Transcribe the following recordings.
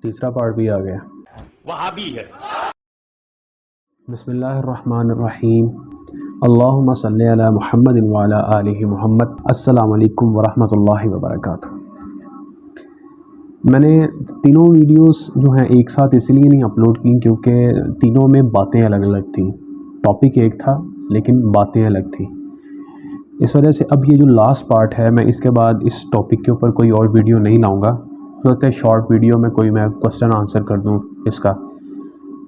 تیسرا پارٹ بھی آ گیا۔ وہابی ہے۔ بسم اللہ الرحمن الرحیم، اللہم صلی علی محمد وعلی آلہ محمد۔ السلام علیکم ورحمۃ اللہ وبرکاتہ۔ میں نے تینوں ویڈیوز جو ہیں ایک ساتھ اس لیے نہیں اپلوڈ کی کیونکہ تینوں میں باتیں الگ الگ تھیں، ٹاپک ایک تھا لیکن باتیں الگ تھیں۔ اس وجہ سے اب یہ جو لاسٹ پارٹ ہے، میں اس کے بعد اس ٹاپک کے اوپر کوئی اور ویڈیو نہیں لاؤں گا۔ صورت شارٹ ویڈیو میں کوئی میں کوسچن آنسر کر دوں اس کا،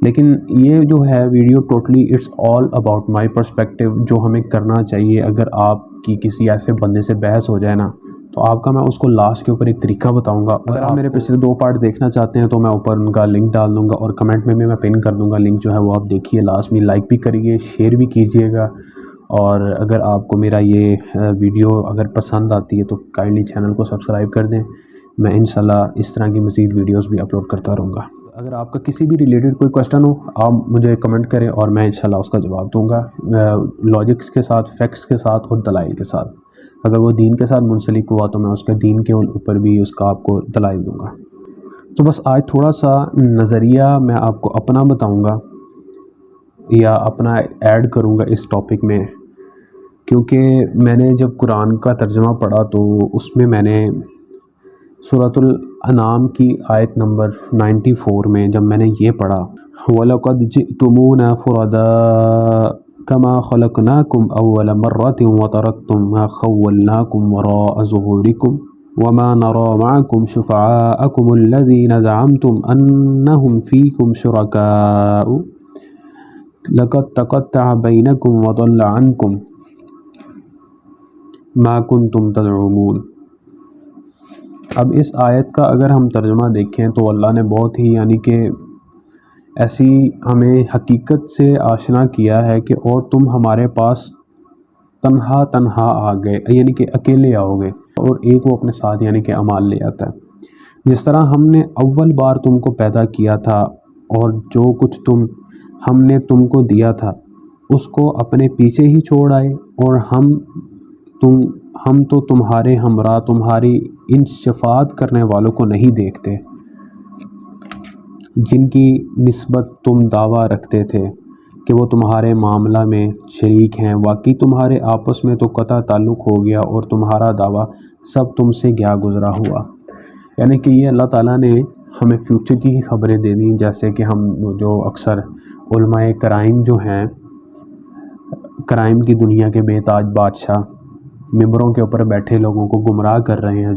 لیکن یہ جو ہے video totally it's all about my perspective, جو ہمیں کرنا چاہیے۔ اگر آپ کی کسی ایسے بندے سے بحث ہو جائے نا، تو آپ کا میں اس کو لاسٹ کے اوپر ایک طریقہ بتاؤں گا۔ اگر آپ میرے پچھلے 2 پارٹ دیکھنا چاہتے ہیں تو میں اوپر ان کا لنک ڈال دوں گا اور کمنٹ میں بھی میں پن کر دوں گا لنک، جو ہے وہ آپ دیکھیے، لاسٹ میں لائک بھی کریے، شیئر بھی کیجیے گا، اور اگر آپ کو میرا یہ ویڈیو اگر پسند آتی ہے تو کائنڈلی چینل کو سبسکرائب کر دیں۔ میں انشاءاللہ اس طرح کی مزید ویڈیوز بھی اپلوڈ کرتا رہوں گا۔ اگر آپ کا کسی بھی ریلیٹڈ کوئی کوسچن ہو، آپ مجھے کمنٹ کریں اور میں انشاءاللہ اس کا جواب دوں گا، لاجکس کے ساتھ، فیکٹس کے ساتھ اور دلائل کے ساتھ۔ اگر وہ دین کے ساتھ منسلک ہوا تو میں اس کے دین کے اوپر بھی اس کا آپ کو دلائل دوں گا۔ تو بس آج تھوڑا سا نظریہ میں آپ کو اپنا بتاؤں گا یا اپنا ایڈ کروں گا اس ٹاپک میں، کیونکہ میں نے جب قرآن کا ترجمہ پڑھا تو اس میں نے سورۃ الانعام کی آیت نمبر 94 میں جب میں نے یہ پڑھا، وَلَقَدْ جِئْتُمُونَا فُرَدَاءَ كَمَا خَلَقْنَاكُمْ أَوَّلَ مَرَّةٍ وَتَرَكْتُمْ مَا خَوَّلْنَاكُمْ وَرَاءَ ظُهُورِكُمْ وَمَا نَرَى مَعَكُمْ شُفَعَاءَكُمُ الَّذِينَ زَعَمْتُمْ أَنَّهُمْ فِيكُمْ شُرَكَاءُ لَقَدْ تَقَطَّعَ بَيْنَكُمْ وَضَلَّ عَنْكُمْ مَا كُنْتُمْ تَزْعُمُونَ۔ اب اس آیت کا اگر ہم ترجمہ دیکھیں تو اللہ نے بہت ہی کہ ایسی ہمیں حقیقت سے آشنا کیا ہے کہ اور تم ہمارے پاس تنہا تنہا آ گئے، کہ اکیلے آؤ گے، اور ایک وہ اپنے ساتھ کہ اعمال لے آتا ہے۔ جس طرح ہم نے اول بار تم کو پیدا کیا تھا اور جو کچھ ہم نے تم کو دیا تھا اس کو اپنے پیچھے ہی چھوڑ آئے، اور ہم تو تمہارے ہمراہ تمہاری ان شفاعت کرنے والوں کو نہیں دیکھتے جن کی نسبت تم دعویٰ رکھتے تھے کہ وہ تمہارے معاملہ میں شریک ہیں، واقعی تمہارے آپس میں تو قطع تعلق ہو گیا اور تمہارا دعویٰ سب تم سے گیا گزرا ہوا۔ کہ یہ اللہ تعالیٰ نے ہمیں فیوچر کی خبریں دے دیں، جیسے کہ ہم جو اکثر علماء کرائم جو ہیں، کرائم کی دنیا کے بے تاج بادشاہ ممبروں کے اوپر بیٹھے لوگوں کو گمراہ کر رہے ہیں،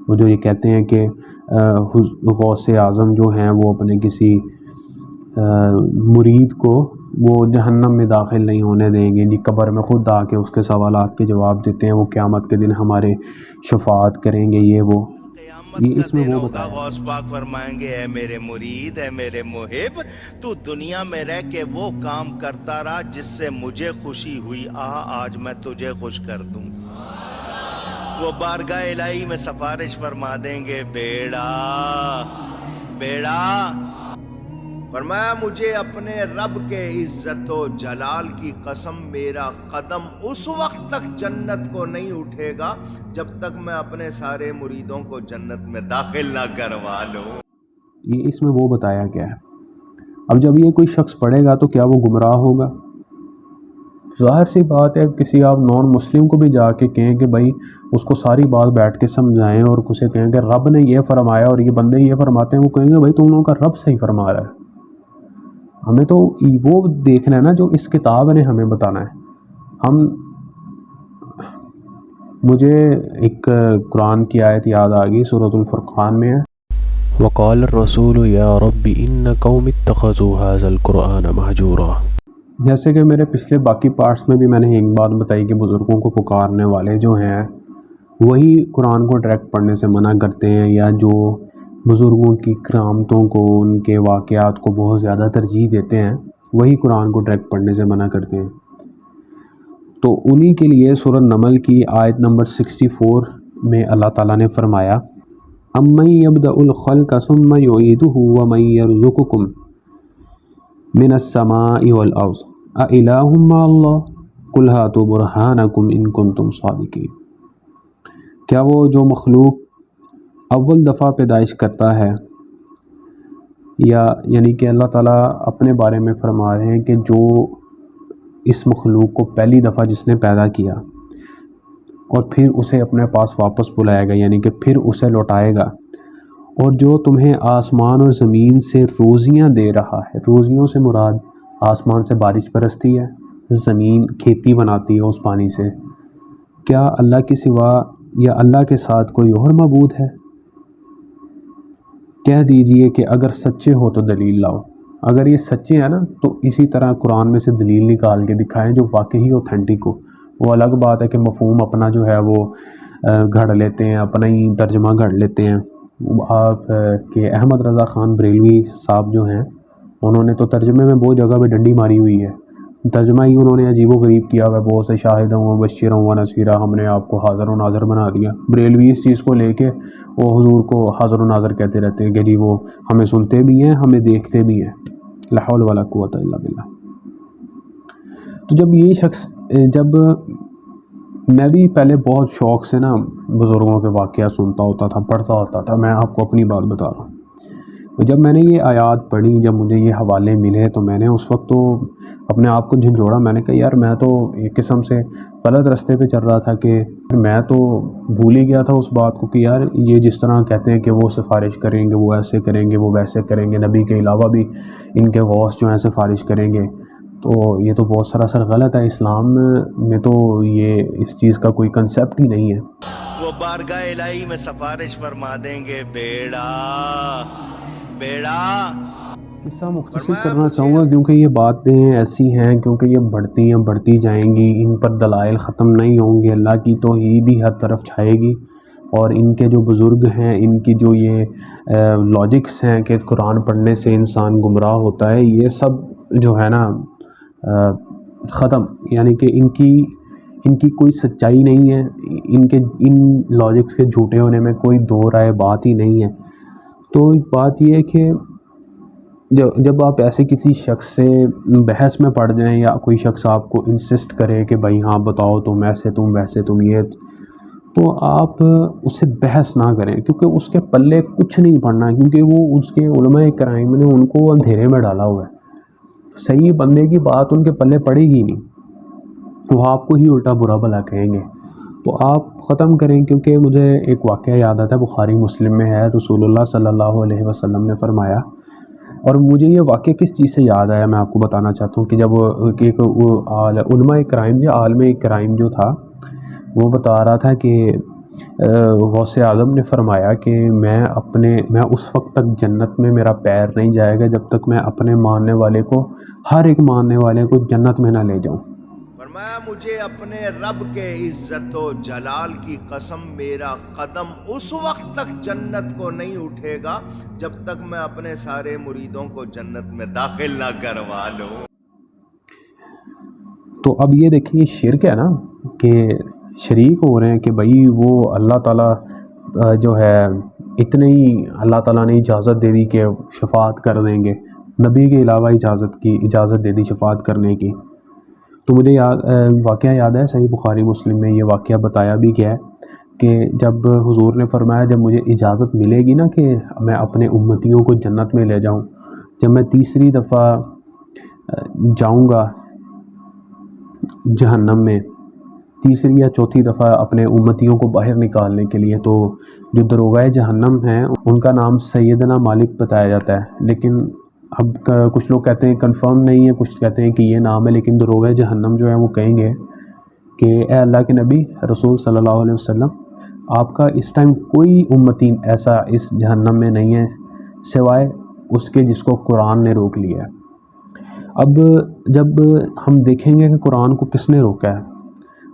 وہ جو یہ کہتے ہیں کہ غوث اعظم جو ہیں وہ اپنے کسی مرید کو وہ جہنم میں داخل نہیں ہونے دیں گے، قبر میں خود آ کے اس کے سوالات کے جواب دیتے ہیں، وہ قیامت کے دن ہمارے شفاعت کریں گے، یہ قیامت کا اس میں دن وہ ہوگا، بتایا۔ غوث پاک فرمائیں گے، اے میرے مرید، اے میرے محب، تو دنیا میں رہ کے وہ کام کرتا رہا جس سے مجھے خوشی ہوئی، آج میں تجھے خوش کر دوں۔ وہ بارگاہ الہی میں سفارش فرما دیں گے، بیڑا بیڑا، فرمایا مجھے اپنے رب کے عزت و جلال کی قسم، میرا قدم اس وقت تک جنت کو نہیں اٹھے گا جب تک میں اپنے سارے مریدوں کو جنت میں داخل نہ کروا لوں۔ یہ اس میں وہ بتایا گیا ہے۔ اب جب یہ کوئی شخص پڑھے گا تو کیا وہ گمراہ ہوگا؟ ظاہر سی بات ہے، کسی آپ نان مسلم کو بھی جا کے کہیں کہ بھائی اس کو ساری بات بیٹھ کے سمجھائیں اور اسے کہیں کہ رب نے یہ فرمایا اور یہ بندے یہ فرماتے ہیں، وہ کہیں گے بھائی تم لوگوں کا رب صحیح فرما رہا ہے۔ ہمیں تو وہ دیکھنا ہے نا جو اس کتاب نے ہمیں بتانا ہے۔ مجھے ایک قرآن کی آیت یاد آ گئی، سورۃ الفرقان میں ہے، وقال الرسول یا رب ان قوم اتخذوا هذا القرآن مہجورا۔ جیسے کہ میرے پچھلے باقی پارٹس میں بھی میں نے ایک بات بتائی کہ بزرگوں کو پکارنے والے جو ہیں وہی قرآن کو ڈائریکٹ پڑھنے سے منع کرتے ہیں، یا جو بزرگوں کی کرامتوں کو، ان کے واقعات کو بہت زیادہ ترجیح دیتے ہیں، وہی قرآن کو ڈائریکٹ پڑھنے سے منع کرتے ہیں۔ تو انہی کے لیے سورۃ نمل کی آیت نمبر 64 میں اللہ تعالیٰ نے فرمایا، امن یبدأ الخلق ثم یعیدہ ومن یرزقکم من السماء والارض االہ مع اللہ قل ہاتوا برہانکم ان کنتم صادقین۔ کیا وہ جو مخلوق اول دفعہ پیدائش کرتا ہے یا یعنی کہ اللہ تعالیٰ اپنے بارے میں فرما رہے ہیں کہ جو اس مخلوق کو پہلی دفعہ جس نے پیدا کیا اور پھر اسے اپنے پاس واپس بلائے گا، یعنی کہ پھر اسے لوٹائے گا، اور جو تمہیں آسمان اور زمین سے روزیاں دے رہا ہے، روزیوں سے مراد آسمان سے بارش برستی ہے، زمین کھیتی بناتی ہے اس پانی سے، کیا اللہ کے سوا یا اللہ کے ساتھ کوئی اور معبود ہے؟ کہہ دیجئے کہ اگر سچے ہو تو دلیل لاؤ۔ اگر یہ سچے ہیں نا تو اسی طرح قرآن میں سے دلیل نکال کے دکھائیں جو واقعی اوتھینٹک ہو۔ وہ الگ بات ہے کہ مفہوم اپنا جو ہے وہ گھڑ لیتے ہیں، اپنا ہی ترجمہ گھڑ لیتے ہیں۔ آپ کہ احمد رضا خان بریلوی صاحب جو ہیں انہوں نے تو ترجمے میں بہت جگہ پہ ڈنڈی ماری ہوئی ہے، ترجمہ ہی انہوں نے عجیب و غریب کیا ہوا ہے، بہت سے شاہدوں و مبشروں و نذیرا، ہم نے آپ کو حاضر و ناظر بنا دیا۔ بریلوی اس چیز کو لے کے وہ حضور کو حاضر و ناظر کہتے رہتے ہیں کہ جی وہ ہمیں سنتے بھی ہیں، ہمیں دیکھتے بھی ہیں، لا حول ولا قوت الا باللہ۔ تو جب یہ شخص میں بھی پہلے بہت شوق سے نا بزرگوں کے واقعہ سنتا ہوتا تھا، پڑھتا ہوتا تھا، میں آپ کو اپنی بات بتا رہا ہوں۔ جب میں نے یہ آیات پڑھی، جب مجھے یہ حوالے ملے تو میں نے اس وقت تو اپنے آپ کو جھنجھوڑا، میں نے کہا یار میں تو ایک قسم سے غلط راستے پہ چل رہا تھا، کہ میں تو بھول ہی گیا تھا اس بات کو کہ یار یہ جس طرح کہتے ہیں کہ وہ سفارش کریں گے، وہ ایسے کریں گے، وہ ویسے کریں گے، نبی کے علاوہ بھی ان کے غوث جو ہیں سفارش کریں گے، تو یہ تو بہت سراسر غلط ہے۔ اسلام میں تو یہ اس چیز کا کوئی کنسیپٹ ہی نہیں ہے۔ وہ بارگاہ الہی میں سفارش فرما دیں گے، بیڑا بیڑا۔ قصہ مختصر کرنا چاہوں گا کیونکہ یہ باتیں ایسی ہیں، کیونکہ یہ بڑھتی جائیں گی، ان پر دلائل ختم نہیں ہوں گے، اللہ کی توحید ہی ہر طرف چھائے گی، اور ان کے جو بزرگ ہیں ان کی جو یہ لاجکس ہیں کہ قرآن پڑھنے سے انسان گمراہ ہوتا ہے، یہ سب جو ہے نا ختم، یعنی کہ ان کی کوئی سچائی نہیں ہے، ان لاجکس کے جھوٹے ہونے میں کوئی دو رائے بات ہی نہیں ہے۔ تو بات یہ ہے کہ جب آپ ایسے کسی شخص سے بحث میں پڑ جائیں، یا کوئی شخص آپ کو انسسٹ کرے کہ بھائی ہاں بتاؤ تم ایسے، تم ویسے، تم یہ، تو آپ اس سے بحث نہ کریں، کیونکہ اس کے پلے کچھ نہیں پڑنا، کیونکہ وہ اس کے علماء کرام نے ان کو اندھیرے میں ڈالا ہوا ہے۔ صحیح بندے کی بات ان کے پلے پڑے گی نہیں، وہ آپ کو ہی الٹا برا بھلا کہیں گے۔ تو آپ ختم کریں، کیونکہ مجھے ایک واقعہ یاد آتا ہے، بخاری مسلم میں ہے، رسول اللہ صلی اللہ علیہ وسلم نے فرمایا، اور مجھے یہ واقعہ کس چیز سے یاد آیا میں آپ کو بتانا چاہتا ہوں، کہ جب ایک علماء کرام یا عالم کرام جو تھا وہ بتا رہا تھا کہ غوث اعظم نے فرمایا کہ میں اس وقت تک جنت میں میرا پیر نہیں جائے گا جب تک میں اپنے ماننے والے کو، ہر ایک ماننے والے کو جنت میں نہ لے جاؤں۔ فرمایا مجھے اپنے رب کے عزت و جلال کی قسم، میرا قدم اس وقت تک جنت کو نہیں اٹھے گا جب تک میں اپنے سارے مریدوں کو جنت میں داخل نہ کروا لوں۔ تو اب یہ دیکھیں یہ شرک ہے نا، کہ شریک ہو رہے ہیں کہ بھائی وہ اللہ تعالیٰ جو ہے اتنے ہی اللہ تعالیٰ نے اجازت دے دی کہ شفاعت کر دیں گے، نبی کے علاوہ اجازت دے دی شفاعت کرنے کی۔ تو مجھے واقعہ یاد ہے، صحیح بخاری مسلم میں یہ واقعہ بتایا بھی گیا ہے کہ جب حضور نے فرمایا جب مجھے اجازت ملے گی نا کہ میں اپنے امتیوں کو جنت میں لے جاؤں، جب میں تیسری دفعہ جاؤں گا جہنم میں، تیسری یا چوتھی دفعہ اپنے امتیوں کو باہر نکالنے کے لیے، تو جو دروغہ جہنم ہیں ان کا نام سیدنا مالک بتایا جاتا ہے، لیکن اب کچھ لوگ کہتے ہیں کنفرم نہیں ہے، کچھ کہتے ہیں کہ یہ نام ہے، لیکن دروغہ جہنم جو ہے وہ کہیں گے کہ اے اللہ کے نبی رسول صلی اللہ علیہ وسلم، آپ کا اس ٹائم کوئی امتی ایسا اس جہنم میں نہیں ہے سوائے اس کے جس کو قرآن نے روک لیا ہے۔ اب جب ہم دیکھیں گے کہ قرآن کو کس نے روکا ہے،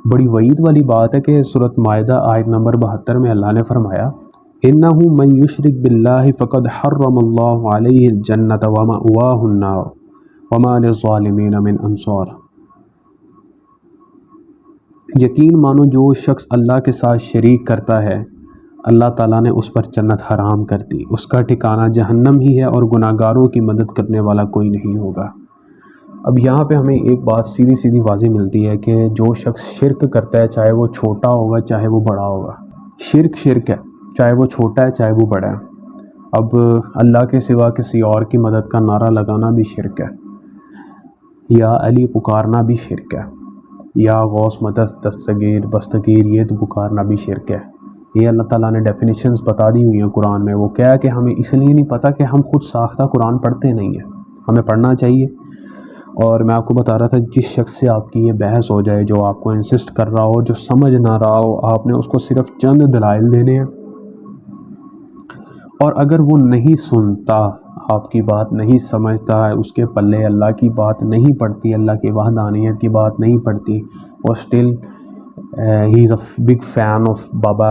بڑی وعید والی بات ہے کہ سورۃ مائدہ آیت نمبر 72 میں اللہ نے فرمایا إِنَّهُ مَن يُشْرِكْ بِاللَّهِ فَقَدْ حَرَّمَ اللَّهُ عَلَيْهِ الْجَنَّةَ وَمَأْوَاهُ النَّارُ وَمَا لِلظَّالِمِينَ مِنْ أَنصَارٍ۔ یقین مانو جو شخص اللہ کے ساتھ شریک کرتا ہے اللہ تعالیٰ نے اس پر جنت حرام کر دی، اس کا ٹھکانہ جہنم ہی ہے، اور گناہگاروں کی مدد کرنے والا کوئی نہیں ہوگا۔ اب یہاں پہ ہمیں ایک بات سیدھی واضح ملتی ہے کہ جو شخص شرک کرتا ہے، چاہے وہ چھوٹا ہوگا چاہے وہ بڑا ہوگا، شرک ہے، چاہے وہ چھوٹا ہے چاہے وہ بڑا ہے، اب اللہ کے سوا کسی اور کی مدد کا نعرہ لگانا بھی شرک ہے، یا علی پکارنا بھی شرک ہے، یا غوث مدد دستگیر بستگیر یہ تو پکارنا بھی شرک ہے۔ یہ اللہ تعالیٰ نے ڈیفینیشنز بتا دی ہوئی ہیں قرآن میں۔ وہ کیا ہے کہ ہمیں اس لیے نہیں پتہ کہ ہم خود ساختہ قرآن پڑھتے نہیں ہیں، ہمیں پڑھنا چاہیے۔ اور میں آپ کو بتا رہا تھا جس شخص سے آپ کی یہ بحث ہو جائے، جو آپ کو انسسٹ کر رہا ہو، جو سمجھ نہ رہا ہو، آپ نے اس کو صرف چند دلائل دینے ہیں، اور اگر وہ نہیں سنتا، آپ کی بات نہیں سمجھتا ہے، اس کے پلے اللہ کی بات نہیں پڑتی، اللہ کی وحدانیت کی بات نہیں پڑتی، اور still he is a big fan of بابا،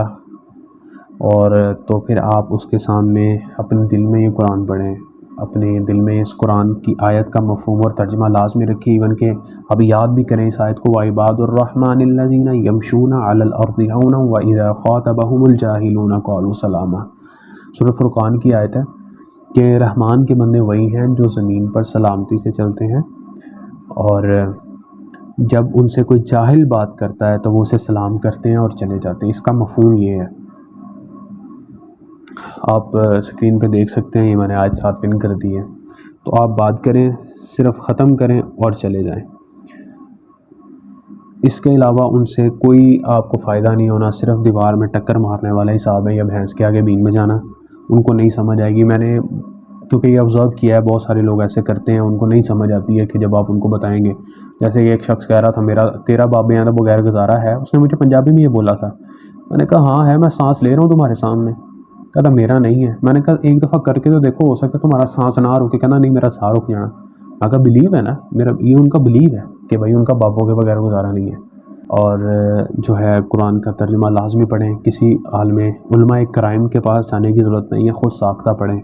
اور تو پھر آپ اس کے سامنے اپنے دل میں یہ قرآن پڑھیں، اپنے دل میں اس قرآن کی آیت کا مفہوم اور ترجمہ لازمی رکھیں، ایون کہ اب یاد بھی کریں اس آیت کو، وَعِبَادُ الرَّحْمَنِ الَّذِينَ يَمْشُونَ عَلَى الْأَرْضِ هَوْنًا وَإِذَا خَاطَبَهُمُ الْجَاهِلُونَ قَالُوا سَلَامًا۔ سورۃ فرقان کی آیت ہے کہ رحمان کے بندے وہی ہیں جو زمین پر سلامتی سے چلتے ہیں، اور جب ان سے کوئی جاہل بات کرتا ہے تو وہ اسے سلام کرتے ہیں اور چلے جاتے ہیں۔ اس کا مفہوم یہ ہے، آپ اسکرین پہ دیکھ سکتے ہیں، یہ میں نے آج ساتھ پن کر دی ہے۔ تو آپ بات کریں، صرف ختم کریں اور چلے جائیں، اس کے علاوہ ان سے کوئی آپ کو فائدہ نہیں ہونا، صرف دیوار میں ٹکر مارنے والا حساب ہے، یا بھینس کے آگے بین بجانا۔ ان کو نہیں سمجھ آئے گی، میں نے کیونکہ یہ آبزرو کیا ہے، بہت سارے لوگ ایسے کرتے ہیں، ان کو نہیں سمجھ آتی ہے کہ جب آپ ان کو بتائیں گے، جیسے کہ ایک شخص کہہ رہا تھا تیرا باپ بیانہ بغیر گزارا ہے، اس نے مجھے پنجابی میں یہ بولا تھا، میں نے کہا ہاں ہے، میں سانس لے رہا ہوں تمہارے سامنے، کہتا میرا نہیں ہے، میں نے کہا ایک دفعہ کر کے تو دیکھو، ہو سکتا ہے تمہارا سانس نہ رکے، کہنا نہیں میرا سانس رک جانا، میں کہا بلیو ہے نا، میرا یہ ان کا بلیو ہے کہ بھائی ان کا باپوں کے بغیر گزارا نہیں ہے۔ اور جو ہے قرآن کا ترجمہ لازمی پڑھیں، کسی عالم علماء کرائم کے پاس جانے کی ضرورت نہیں ہے، خود ساختہ پڑھیں۔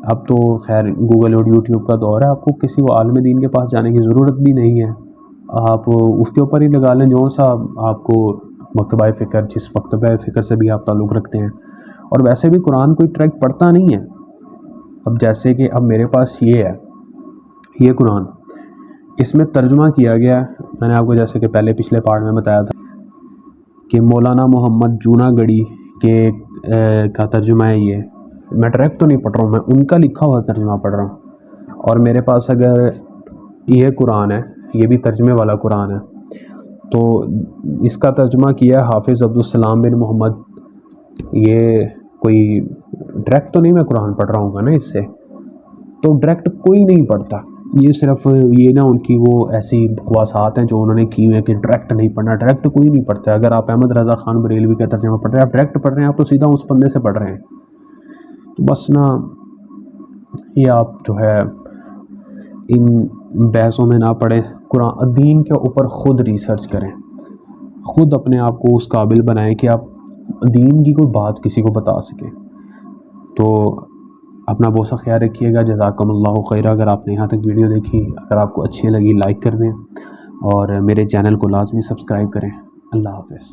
اب تو خیر گوگل اور یوٹیوب کا دور ہے، آپ کو کسی وہ عالم دین کے پاس جانے کی ضرورت بھی نہیں ہے، آپ اس کے اوپر ہی لگا لیں جو سا آپ کو مکتبہ فکر، جس مکتبہ فکر سے بھی آپ تعلق رکھتے ہیں۔ اور ویسے بھی قرآن کوئی ٹریک پڑھتا نہیں ہے، اب جیسے کہ اب میرے پاس یہ ہے، یہ قرآن، اس میں ترجمہ کیا گیا، میں نے آپ کو جیسے کہ پہلے پچھلے پارٹ میں بتایا تھا کہ مولانا محمد جونا گڑھی کے کا ترجمہ ہے یہ، میں ڈائریکٹ تو نہیں پڑھ رہا ہوں، میں ان کا لکھا ہوا ترجمہ پڑھ رہا ہوں۔ اور میرے پاس اگر یہ قرآن ہے، یہ بھی ترجمے والا قرآن ہے، تو اس کا ترجمہ کیا ہے حافظ عبدالسلام بن محمد۔ یہ کوئی ڈائریکٹ تو نہیں میں قرآن پڑھ رہا ہوں گا نا اس سے، تو ڈائریکٹ کوئی نہیں پڑھتا، یہ صرف یہ نا ان کی وہ ایسی بکواسات ہیں جو انہوں نے کی ہوئی ہیں کہ ڈائریکٹ نہیں پڑھنا، ڈائریکٹ کوئی نہیں پڑھتا ہے۔ اگر آپ احمد رضا خان بریلوی کا ترجمہ پڑھ رہے ہیں، آپ ڈائریکٹ پڑھ رہے ہیں، آپ تو سیدھا اس بندے سے پڑھ رہے ہیں۔ تو بس نا یہ آپ جو ہے ان بحثوں میں نہ پڑھیں، قرآن دین کے اوپر خود ریسرچ کریں، خود اپنے آپ کو اس قابل بنائیں کہ آپ دین کی کوئی بات کسی کو بتا سکیں۔ تو اپنا بہت سا خیال رکھیے گا، جزاکم اللہ خیرہ۔ اگر آپ نے یہاں تک ویڈیو دیکھی، اگر آپ کو اچھی لگی لائک کر دیں، اور میرے چینل کو لازمی سبسکرائب کریں۔ اللہ حافظ۔